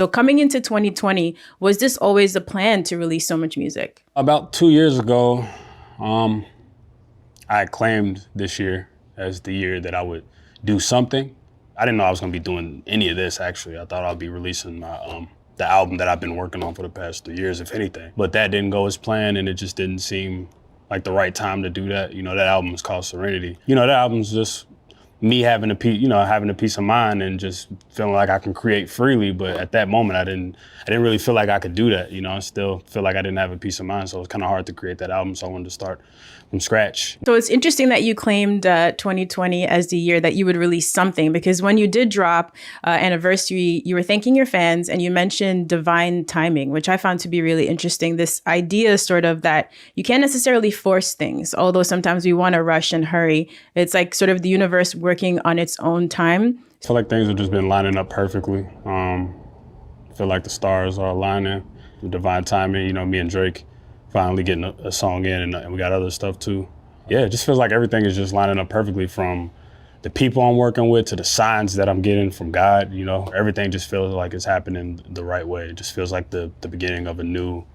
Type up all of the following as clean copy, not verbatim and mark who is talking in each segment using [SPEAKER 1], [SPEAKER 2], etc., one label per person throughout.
[SPEAKER 1] So coming into 2020, was this always the plan to release so much music?
[SPEAKER 2] About 2 years ago, I claimed this year as the year that I would do something. I didn't know I was gonna be doing any of this, actually. I thought I'd be releasing my, the album that I've been working on for the past 3 years, if anything. But that didn't go as planned, and it just didn't seem like the right time to do that. You know, that album is called Serenity. You know, that album's just me having a peace, having a peace of mind and just feeling like I can create freely. But at that moment, I didn't really feel like I could do that. You know, I still feel like I didn't have a peace of mind. So it was kind of hard to create that album. So I wanted to start from scratch.
[SPEAKER 1] So it's interesting that you claimed 2020 as the year that you would release something, because when you did drop Anniversary, you were thanking your fans and you mentioned divine timing, which I found to be really interesting. This idea sort of that you can't necessarily force things, although sometimes we want to rush and hurry. It's like sort of the universe working on its own time.
[SPEAKER 2] I feel like things have just been lining up perfectly. I feel like the stars are aligning, the divine timing. You know, me and Drake finally getting a song in, and we got other stuff too. Yeah, it just feels like everything is just lining up perfectly, from the people I'm working with to the signs that I'm getting from God. You know, everything just feels like it's happening the right way. It just feels like the beginning of a new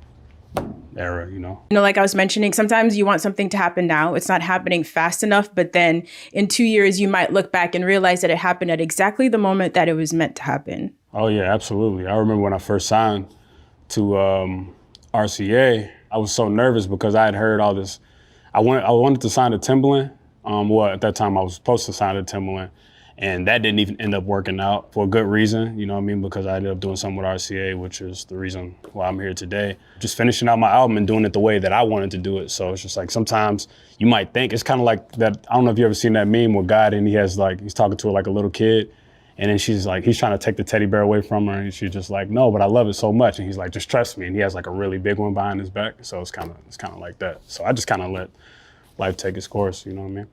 [SPEAKER 2] era, you know?
[SPEAKER 1] You know, like I was mentioning, sometimes you want something to happen now. It's not happening fast enough, but then in 2 years, you might look back and realize that it happened at exactly the moment that it was meant to happen.
[SPEAKER 2] Oh yeah, absolutely. I remember when I first signed to RCA, I was so nervous because I had heard all this. I wanted to sign to Timbaland. Well, at that time I was supposed to sign to Timbaland, and that didn't even end up working out for a good reason, you know what I mean? Because I ended up doing something with RCA, which is the reason why I'm here today. Just finishing out my album and doing it the way that I wanted to do it. So it's just like, sometimes you might think, it's kind of like that, I don't know if you ever seen that meme with God and he's talking to her like a little kid. And then she's like, he's trying to take the teddy bear away from her, and she's just like, no, but I love it so much. And he's like, just trust me. And he has like a really big one behind his back. So it's kind of like that. So I just kind of let life take its course, you know what I mean?